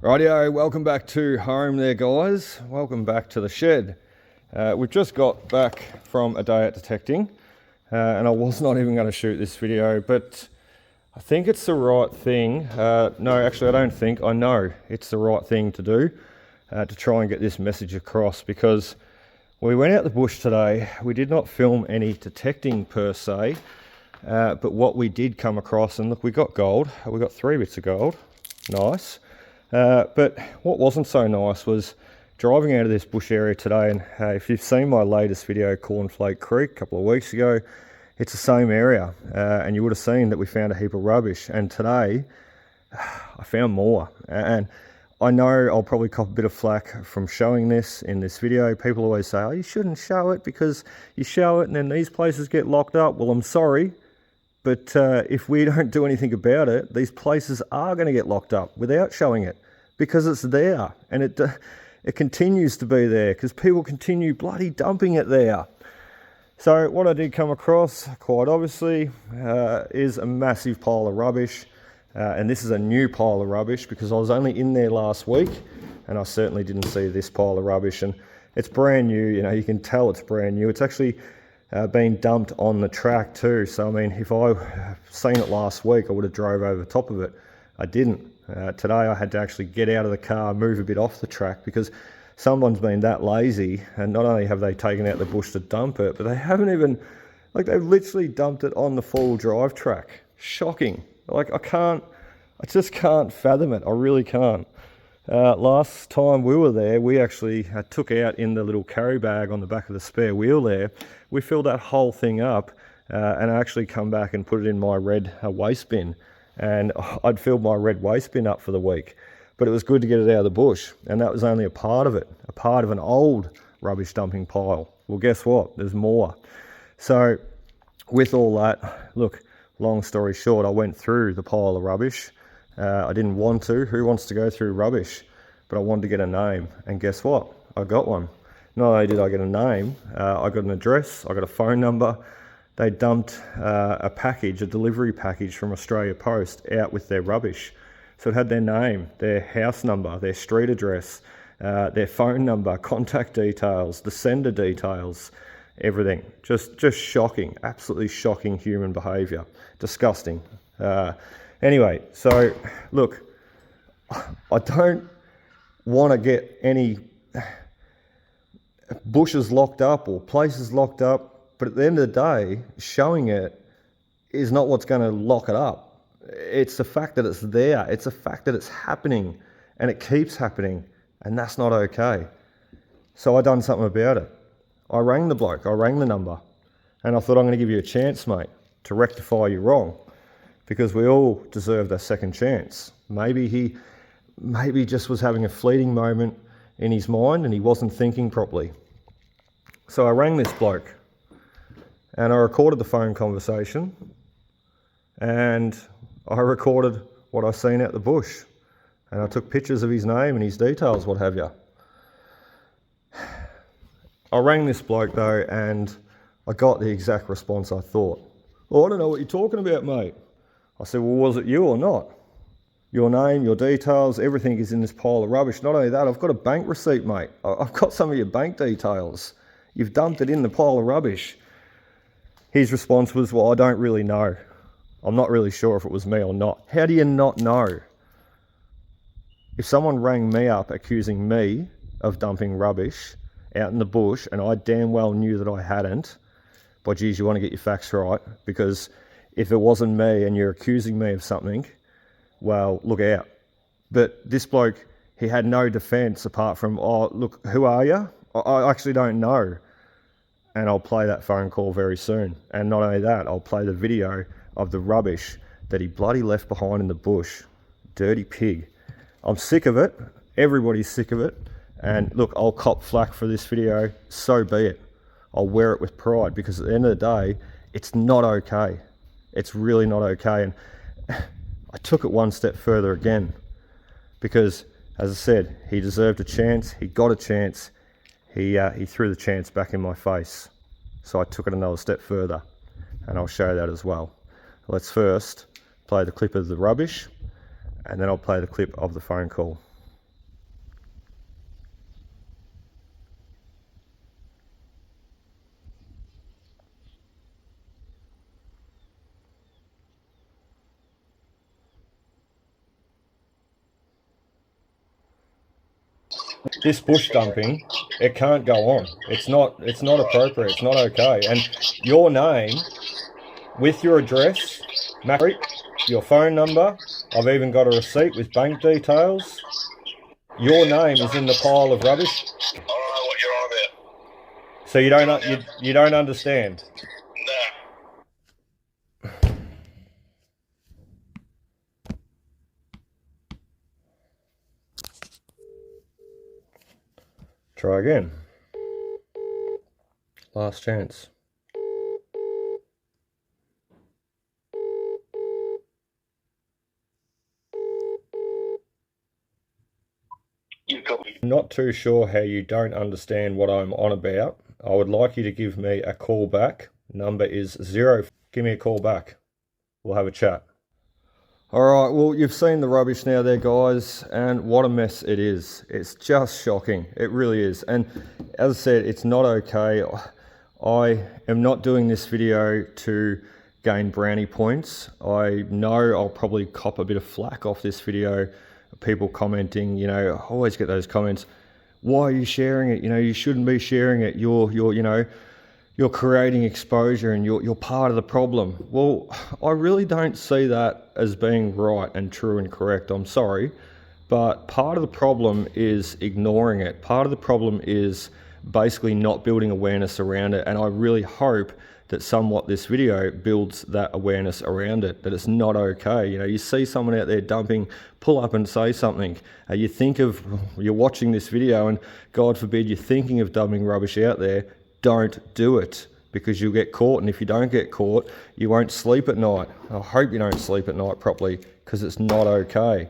Rightio, welcome back to home there, guys. Welcome back to the shed. We've just got back from a day out detecting, and I was not even going to shoot this video, but I think it's the right thing. No, actually I don't think, I know it's the right thing to do to try and get this message across, because we went out the bush today. We did not film any detecting per se, but what we did come across, and look, we got gold. We got 3 bits of gold. Nice. But what wasn't so nice was driving out of this bush area today, and if you've seen my latest video, Cornflake Creek, a couple of weeks ago, it's the same area, and you would have seen that we found a heap of rubbish, and today I found more. And I know I'll probably cop a bit of flack from showing this in this video. People always say, oh, you shouldn't show it because you show it and then these places get locked up. Well, I'm sorry, but if we don't do anything about it, these places are going to get locked up without showing it, because it's there, and it continues to be there because people continue bloody dumping it there. So what I did come across, quite obviously, is a massive pile of rubbish, and this is a new pile of rubbish because I was only in there last week, and I certainly didn't see this pile of rubbish, and it's brand new. You know, you can tell it's brand new. It's actually been dumped on the track too. So I mean, if I seen it last week, I would have drove over the top of it. I didn't. Today I had to actually get out of the car, move a bit off the track, because someone's been that lazy, and not only have they taken out the bush to dump it, but they haven't even, like, they've literally dumped it on the 4-wheel drive track. Shocking. Like, I just can't fathom it. I really can't. Last time we were there, we actually took out in the little carry bag on the back of the spare wheel there. We filled that whole thing up, and I actually come back and put it in my red waste bin. And I'd filled my red waste bin up for the week. But it was good to get it out of the bush, and that was only a part of it, a part of an old rubbish dumping pile. Well, guess what? There's more. So with all that, look, long story short, I went through the pile of rubbish. I didn't want to. Who wants to go through rubbish? But I wanted to get a name, and guess what? I got one. Not only did I get a name, I got an address, I got a phone number. They dumped a package, a delivery package from Australia Post out with their rubbish. So it had their name, their house number, their street address, their phone number, contact details, the sender details, everything. Just shocking, absolutely shocking human behaviour. Disgusting. Anyway, so look, I don't want to get any bushes locked up or places locked up, but at the end of the day, showing it is not what's going to lock it up. It's the fact that it's there. It's the fact that it's happening, and it keeps happening, and that's not okay. So I done something about it. I rang the bloke, I rang the number, and I thought, I'm going to give you a chance, mate, to rectify your wrong, because we all deserve a second chance. Maybe he just was having a fleeting moment in his mind and he wasn't thinking properly. So I rang this bloke, and I recorded the phone conversation, and I recorded what I seen out the bush, and I took pictures of his name and his details, what have you. I rang this bloke though, and I got the exact response I thought. Well, I don't know what you're talking about, mate. I said, well, was it you or not? Your name, your details, everything is in this pile of rubbish. Not only that, I've got a bank receipt, mate. I've got some of your bank details. You've dumped it in the pile of rubbish. His response was, well, I don't really know. I'm not really sure if it was me or not. How do you not know? If someone rang me up accusing me of dumping rubbish out in the bush, and I damn well knew that I hadn't, but geez, you want to get your facts right, because if it wasn't me and you're accusing me of something, well, look out. But this bloke, he had no defence apart from, oh, look, who are you? I actually don't know. And I'll play that phone call very soon. And not only that, I'll play the video of the rubbish that he bloody left behind in the bush. Dirty pig. I'm sick of it. Everybody's sick of it. And look, I'll cop flack for this video. So be it. I'll wear it with pride, because at the end of the day, it's not okay. It's really not okay. And I took it one step further again, because, as I said, he deserved a chance. He got a chance. He threw the chance back in my face. So I took it another step further, and I'll show that as well. Let's first play the clip of the rubbish, and then I'll play the clip of the phone call. This bush dumping, it can't go on. It's not appropriate. It's not okay. And your name with your address, your phone number, I've even got a receipt with bank details. Your name is in the pile of rubbish. I don't know what you're on about. So you don't understand. Nah. Try again. Last chance. I'm not too sure how you don't understand what I'm on about. I would like you to give me a call back. Number is 0. Give me a call back. We'll have a chat. Alright, well, you've seen the rubbish now there, guys, and what a mess it is. It's just shocking. It really is. And as I said, it's not okay. I am not doing this video to gain brownie points. I know I'll probably cop a bit of flack off this video. People commenting, you know, I always get those comments. Why are you sharing it? You know, you shouldn't be sharing it. You're creating exposure and you're part of the problem. Well, I really don't see that as being right and true and correct. I'm sorry. But part of the problem is ignoring it. Part of the problem is basically not building awareness around it. And I really hope that somewhat this video builds that awareness around it, that it's not okay. You know, you see someone out there dumping, pull up and say something. You're watching this video and God forbid you're thinking of dumping rubbish out there. Don't do it, because you'll get caught, and if you don't get caught, you won't sleep at night. I hope you don't sleep at night properly, because it's not okay.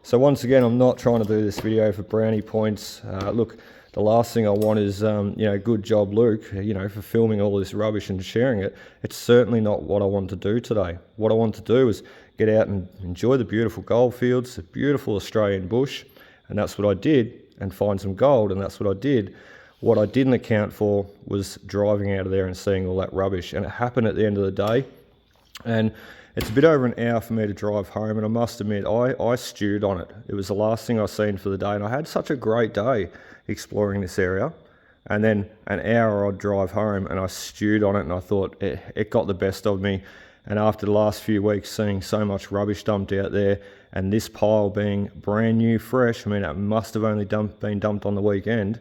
So once again, I'm not trying to do this video for brownie points. Look, the last thing I want is, good job, Luke, for filming all this rubbish and sharing it. It's certainly not what I want to do today. What I want to do is get out and enjoy the beautiful goldfields, the beautiful Australian bush, and that's what I did, and find some gold, and that's what I did. What I didn't account for was driving out of there and seeing all that rubbish. And it happened at the end of the day. And it's a bit over an hour for me to drive home. And I must admit, I stewed on it. It was the last thing I seen for the day. And I had such a great day exploring this area. And then an hour I'd drive home and I stewed on it. And I thought it got the best of me. And after the last few weeks, seeing so much rubbish dumped out there, and this pile being brand new, fresh, I mean, it must have only been dumped on the weekend.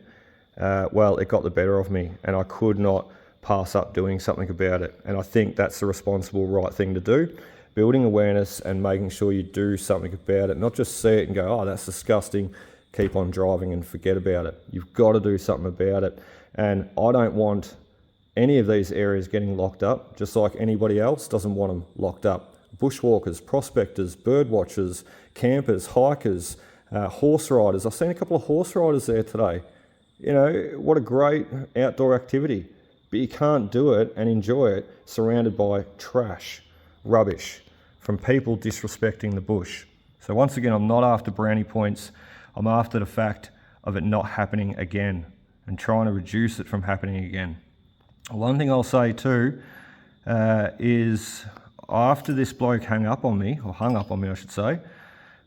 Well, it got the better of me, and I could not pass up doing something about it. And I think that's the responsible, right thing to do. Building awareness and making sure you do something about it, not just see it and go, oh, that's disgusting, keep on driving and forget about it. You've got to do something about it. And I don't want any of these areas getting locked up, just like anybody else doesn't want them locked up. Bushwalkers, prospectors, bird watchers, campers, hikers, horse riders. I've seen a couple of horse riders there today. You know, what a great outdoor activity. But you can't do it and enjoy it surrounded by trash, rubbish, from people disrespecting the bush. So once again, I'm not after brownie points. I'm after the fact of it not happening again and trying to reduce it from happening again. One thing I'll say too is after this bloke hung up on me, I should say,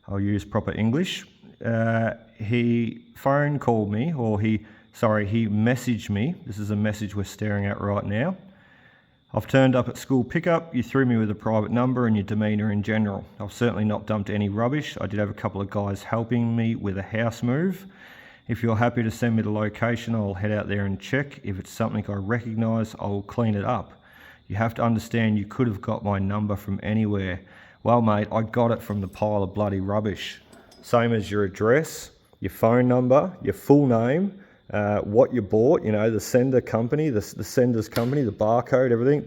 I'll use proper English, he phone called me, or he messaged me. This is a message we're staring at right now. I've turned up at school pickup. You threw me with a private number and your demeanour in general. I've certainly not dumped any rubbish. I did have a couple of guys helping me with a house move. If you're happy to send me the location, I'll head out there and check. If it's something I recognise, I'll clean it up. You have to understand you could have got my number from anywhere. Well, mate, I got it from the pile of bloody rubbish. Same as your address, your phone number, your full name, what you bought, the sender company, the sender's company, the barcode, everything.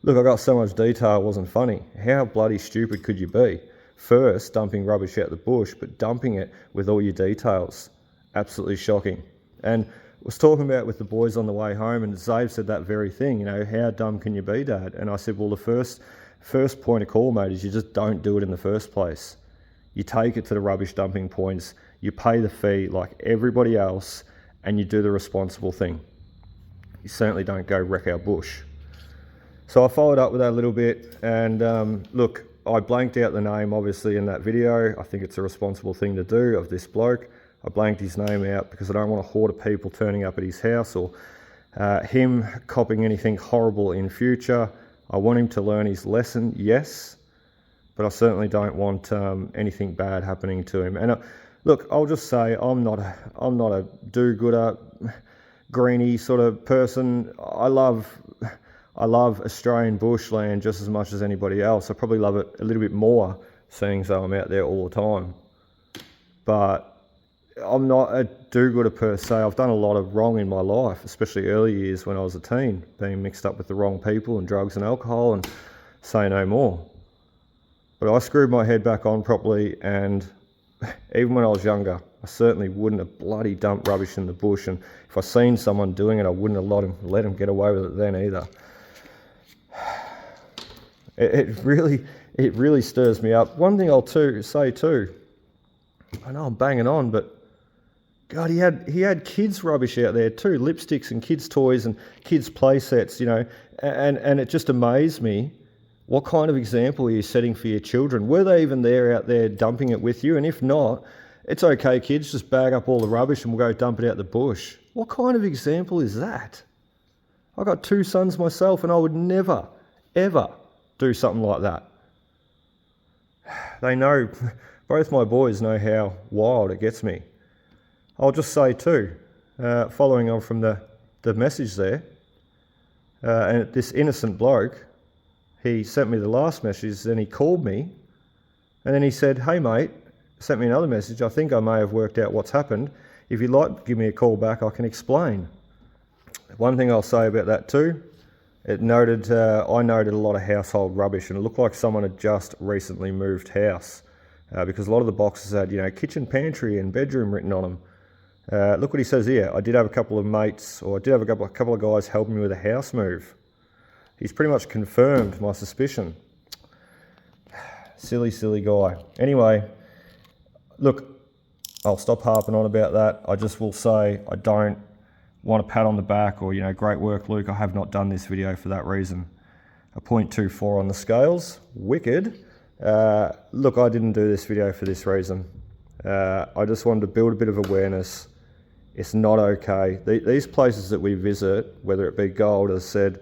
Look, I got so much detail, it wasn't funny. How bloody stupid could you be? First, dumping rubbish out the bush, but dumping it with all your details. Absolutely shocking. And I was talking about it with the boys on the way home, and Zave said that very thing, how dumb can you be, Dad? And I said, well, the first point of call, mate, is you just don't do it in the first place. You take it to the rubbish dumping points, you pay the fee like everybody else, and you do the responsible thing. You certainly don't go wreck our bush. So I followed up with that a little bit, and look, I blanked out the name obviously in that video. I think it's a responsible thing to do of this bloke. I blanked his name out because I don't want a horde of people turning up at his house or him copying anything horrible in future. I want him to learn his lesson, yes, but I certainly don't want anything bad happening to him. And look, I'll just say I'm not a do-gooder, greeny sort of person. I love Australian bushland just as much as anybody else. I probably love it a little bit more, seeing as though I'm out there all the time. But I'm not a do-gooder per se. I've done a lot of wrong in my life, especially early years when I was a teen, being mixed up with the wrong people and drugs and alcohol, and say no more. But I screwed my head back on properly, and even when I was younger, I certainly wouldn't have bloody dumped rubbish in the bush, and if I seen someone doing it, I wouldn't have let them get away with it then either. It really stirs me up. One thing I'll say too, I know I'm banging on, but God, he had kids' rubbish out there too, lipsticks and kids' toys and kids' play sets, you know, and it just amazed me. What kind of example are you setting for your children? Were they even there out there dumping it with you? And if not, it's okay, kids, just bag up all the rubbish and we'll go dump it out the bush. What kind of example is that? I've got 2 sons myself, and I would never, ever do something like that. They know, both my boys know how wild it gets me. I'll just say too, following on from the message there, and this innocent bloke, he sent me the last message, then he called me, and then he said, "Hey mate," sent me another message, "I think I may have worked out what's happened. If you'd like to give me a call back, I can explain." One thing I'll say about that too, I noted a lot of household rubbish, and it looked like someone had just recently moved house, because a lot of the boxes had, you know, kitchen, pantry and bedroom written on them. Look what he says here. I did have a couple of mates, or I did have a couple of guys helping me with a house move. He's pretty much confirmed my suspicion. Silly guy. Anyway, look, I'll stop harping on about that. I just will say I don't want a pat on the back or, you know, great work, Luke. I have not done this video for that reason. A 0.24 on the scales. Wicked. Look, I didn't do this video for this reason. I just wanted to build a bit of awareness. It's not okay. These places that we visit, whether it be gold, as I said,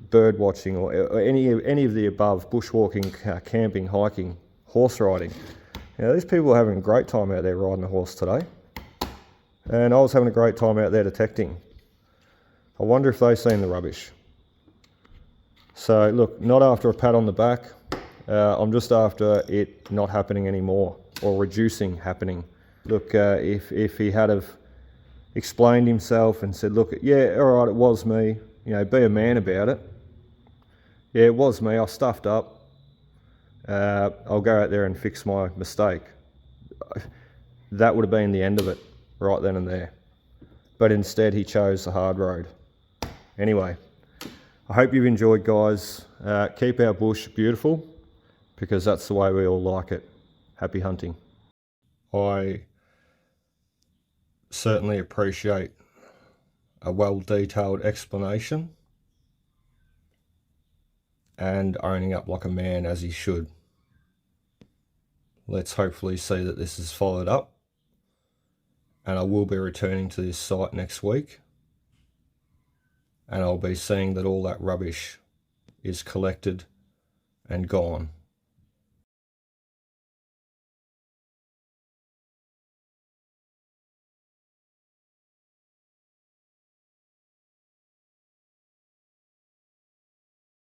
bird watching, or any of the above, bushwalking, camping, hiking, horse riding. You know, these people are having a great time out there riding a horse today. And I was having a great time out there detecting. I wonder if they've seen the rubbish. So look, not after a pat on the back. I'm just after it not happening anymore, or reducing happening. Look, if he had have explained himself and said, look, yeah, all right, it was me, you know, be a man about it. Yeah, it was me, I stuffed up. I'll go out there and fix my mistake. That would have been the end of it, right then and there. But instead he chose the hard road. Anyway, I hope you've enjoyed, guys. Keep our bush beautiful, because that's the way we all like it. Happy hunting. I certainly appreciate a well-detailed explanation and owning up like a man, as he should. Let's hopefully see that this is followed up, and I will be returning to this site next week, and I'll be seeing that all that rubbish is collected and gone.